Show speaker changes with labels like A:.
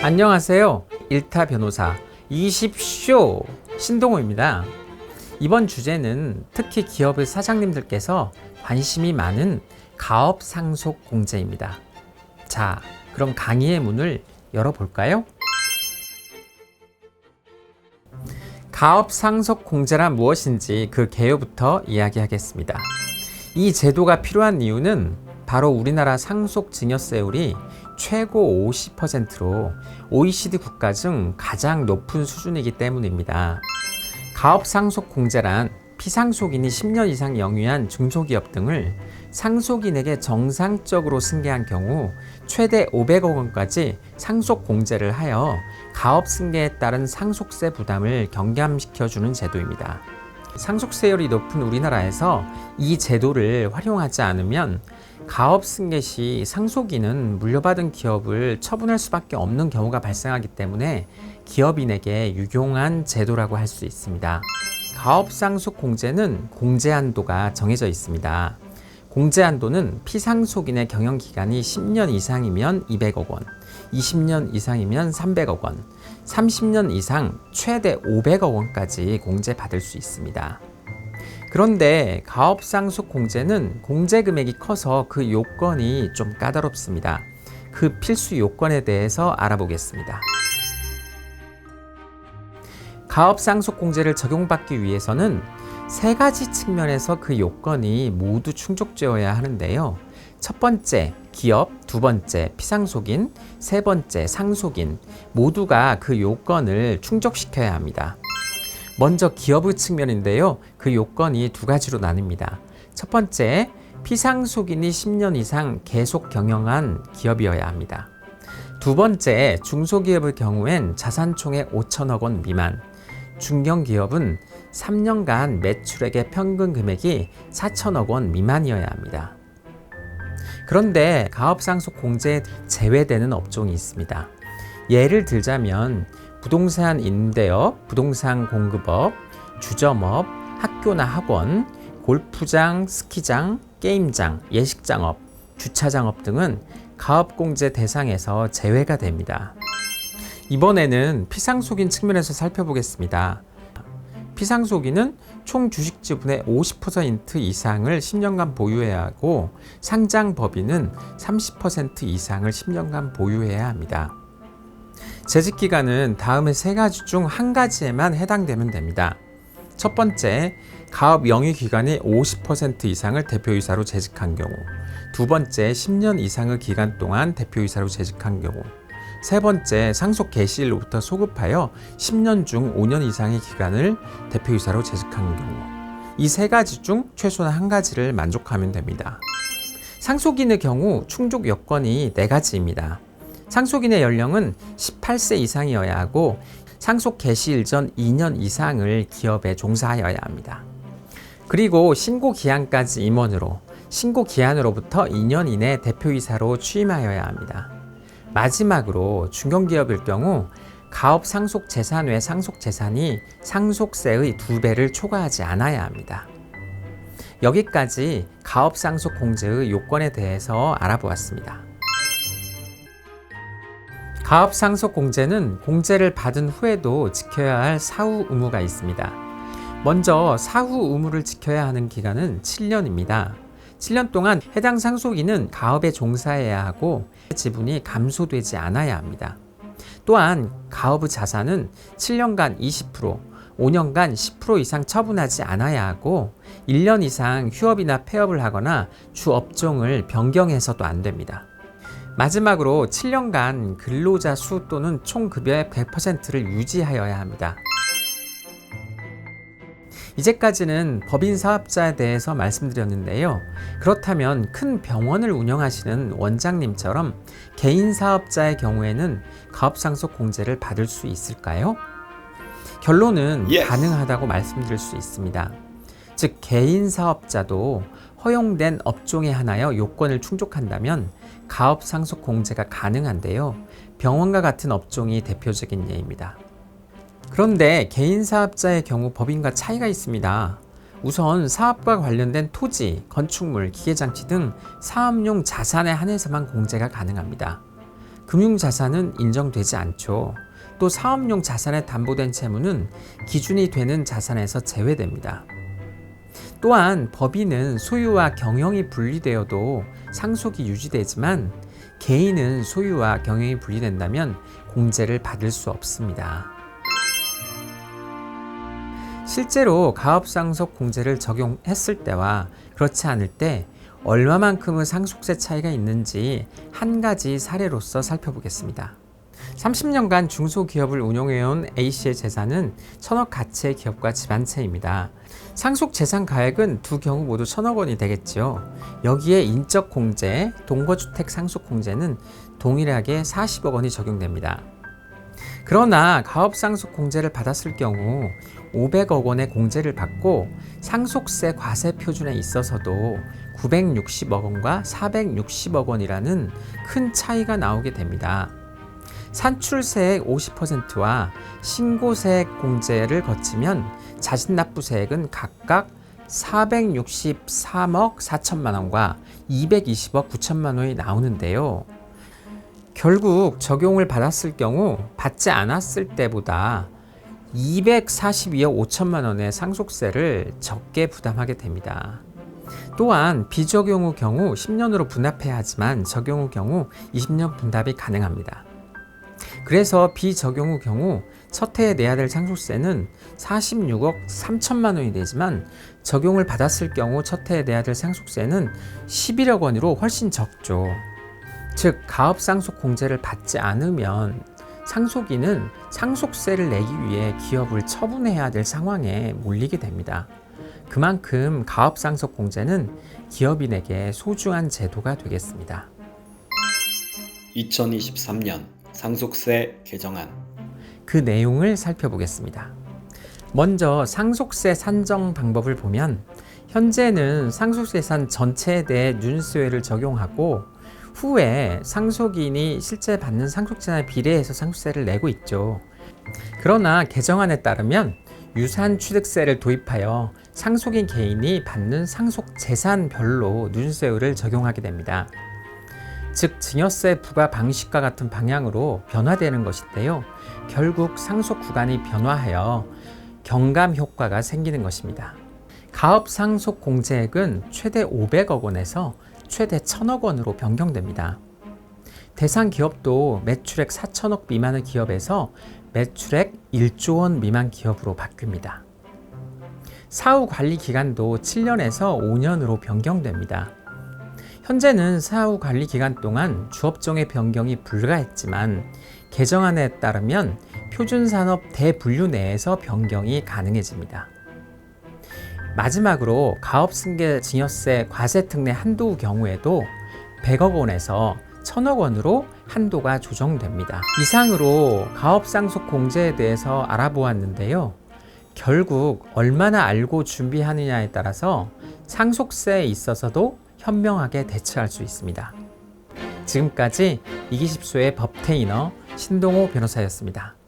A: 안녕하세요. 일타 변호사 20쇼 신동호입니다. 이번 주제는 특히 기업의 사장님들께서 관심이 많은 가업 상속 공제입니다. 자, 그럼 강의의 문을 열어볼까요? 가업 상속 공제란 무엇인지 그 개요부터 이야기하겠습니다. 이 제도가 필요한 이유는 바로 우리나라 상속 증여세율이 최고 50%로 OECD 국가 중 가장 높은 수준이기 때문입니다. 가업 상속 공제란 피상속인이 10년 이상 영위한 중소기업 등을 상속인에게 정상적으로 승계한 경우 최대 500억 원까지 상속 공제를 하여 가업 승계에 따른 상속세 부담을 경감시켜주는 제도입니다. 상속세율이 높은 우리나라에서 이 제도를 활용하지 않으면 가업 승계 시 상속인은 물려받은 기업을 처분할 수밖에 없는 경우가 발생하기 때문에 기업인에게 유용한 제도라고 할 수 있습니다. 가업 상속 공제는 공제 한도가 정해져 있습니다. 공제 한도는 피상속인의 경영 기간이 10년 이상이면 200억 원, 20년 이상이면 300억 원, 30년 이상 최대 500억 원까지 공제받을 수 있습니다. 그런데 가업 상속 공제는 공제 금액이 커서 그 요건이 좀 까다롭습니다. 그 필수 요건에 대해서 알아보겠습니다. 가업 상속 공제를 적용받기 위해서는 세 가지 측면에서 그 요건이 모두 충족되어야 하는데요. 첫 번째, 기업, 두 번째, 피상속인, 세 번째, 상속인 모두가 그 요건을 충족시켜야 합니다. 먼저 기업의 측면인데요. 그 요건이 두 가지로 나뉩니다. 첫 번째, 피상속인이 10년 이상 계속 경영한 기업이어야 합니다. 두 번째, 중소기업의 경우엔 자산총액 5천억 원 미만, 중견기업은 3년간 매출액의 평균 금액이 4천억 원 미만이어야 합니다. 그런데 가업상속 공제에 제외되는 업종이 있습니다. 예를 들자면 부동산 임대업, 부동산 공급업, 주점업, 학교나 학원, 골프장, 스키장, 게임장, 예식장업, 주차장업 등은 가업공제 대상에서 제외가 됩니다. 이번에는 피상속인 측면에서 살펴보겠습니다. 피상속인은 총 주식 지분의 50% 이상을 10년간 보유해야 하고 상장법인은 30% 이상을 10년간 보유해야 합니다. 재직기간은 다음의 세 가지 중 한 가지에만 해당되면 됩니다. 첫 번째, 가업 영위기간의 50% 이상을 대표이사로 재직한 경우, 두 번째, 10년 이상의 기간 동안 대표이사로 재직한 경우, 세 번째, 상속 개시일로부터 소급하여 10년 중 5년 이상의 기간을 대표이사로 재직한 경우, 이 세 가지 중 최소한 한 가지를 만족하면 됩니다. 상속인의 경우 충족 요건이 네 가지입니다. 상속인의 연령은 18세 이상이어야 하고 상속 개시일 전 2년 이상을 기업에 종사하여야 합니다. 그리고 신고 기한까지 임원으로, 신고 기한으로부터 2년 이내 대표이사로 취임하여야 합니다. 마지막으로 중견기업일 경우 가업 상속 재산 외 상속 재산이 상속세의 2배를 초과하지 않아야 합니다. 여기까지 가업 상속 공제의 요건에 대해서 알아보았습니다. 가업 상속 공제는 공제를 받은 후에도 지켜야 할 사후 의무가 있습니다. 먼저 사후 의무를 지켜야 하는 기간은 7년입니다. 7년 동안 해당 상속인은 가업에 종사해야 하고 지분이 감소되지 않아야 합니다. 또한 가업의 자산은 7년간 20%, 5년간 10% 이상 처분하지 않아야 하고 1년 이상 휴업이나 폐업을 하거나 주 업종을 변경해서도 안 됩니다. 마지막으로 7년간 근로자 수 또는 총 급여의 100%를 유지하여야 합니다. 이제까지는 법인 사업자에 대해서 말씀드렸는데요. 그렇다면 큰 병원을 운영하시는 원장님처럼 개인 사업자의 경우에는 가업상속 공제를 받을 수 있을까요? 결론은 가능하다고 말씀드릴 수 있습니다. 즉 개인 사업자도 허용된 업종에 하나여 요건을 충족한다면 가업 상속 공제가 가능한데요. 병원과 같은 업종이 대표적인 예입니다. 그런데 개인 사업자의 경우 법인과 차이가 있습니다. 우선 사업과 관련된 토지, 건축물, 기계장치 등 사업용 자산에 한해서만 공제가 가능합니다. 금융자산은 인정되지 않죠. 또 사업용 자산에 담보된 채무는 기준이 되는 자산에서 제외됩니다. 또한 법인은 소유와 경영이 분리되어도 상속이 유지되지만 개인은 소유와 경영이 분리된다면 공제를 받을 수 없습니다. 실제로 가업상속 공제를 적용했을 때와 그렇지 않을 때 얼마만큼의 상속세 차이가 있는지 한 가지 사례로서 살펴보겠습니다. 30년간 중소기업을 운영해온 A씨의 재산은 1,000억 가치의 기업과 집안채입니다. 상속재산 가액은 두 경우 모두 1,000억 원이 되겠죠. 여기에 인적공제, 동거주택 상속공제는 동일하게 40억 원이 적용됩니다. 그러나 가업상속공제를 받았을 경우 500억 원의 공제를 받고 상속세 과세 표준에 있어서도 960억 원과 460억 원이라는 큰 차이가 나오게 됩니다. 산출세액 50%와 신고세액 공제를 거치면 자진납부세액은 각각 463억 4천만 원과 220억 9천만 원이 나오는데요. 결국 적용을 받았을 경우 받지 않았을 때보다 242억 5천만 원의 상속세를 적게 부담하게 됩니다. 또한 비적용 후 경우 10년으로 분납해야 하지만 적용 후 경우 20년 분납이 가능합니다. 그래서 비적용 후 경우 첫 해에 내야 될 상속세는 46억 3천만 원이 되지만 적용을 받았을 경우 첫 해에 내야 될 상속세는 11억 원으로 훨씬 적죠. 즉 가업상속 공제를 받지 않으면 상속인은 상속세를 내기 위해 기업을 처분해야 될 상황에 몰리게 됩니다. 그만큼 가업상속 공제는 기업인에게 소중한 제도가 되겠습니다.
B: 2023년 상속세 개정안.
A: 그 내용을 살펴보겠습니다. 먼저 상속세 산정 방법을 보면 현재는 상속재산 전체에 대해 누진세율을 적용하고 후에 상속인이 실제 받는 상속재산에 비례해서 상속세를 내고 있죠. 그러나 개정안에 따르면 유산취득세를 도입하여 상속인 개인이 받는 상속재산별로 누진세율을 적용하게 됩니다. 즉 증여세 부과 방식과 같은 방향으로 변화되는 것인데요. 결국 상속 구간이 변화하여 경감 효과가 생기는 것입니다. 가업 상속 공제액은 최대 500억 원에서 최대 1,000억 원으로 변경됩니다. 대상 기업도 매출액 4천억 미만의 기업에서 매출액 1조 원 미만 기업으로 바뀝니다. 사후 관리 기간도 7년에서 5년으로 변경됩니다. 현재는 사후 관리 기간 동안 주업종의 변경이 불가했지만 개정안에 따르면 표준산업 대분류 내에서 변경이 가능해집니다. 마지막으로 가업승계 증여세 과세특례 한도 경우에도 100억 원에서 1,000억 원으로 한도가 조정됩니다. 이상으로 가업상속 공제에 대해서 알아보았는데요. 결국 얼마나 알고 준비하느냐에 따라서 상속세에 있어서도 현명하게 대처할 수 있습니다. 지금까지 이기십소의 법테이너 신동호 변호사였습니다.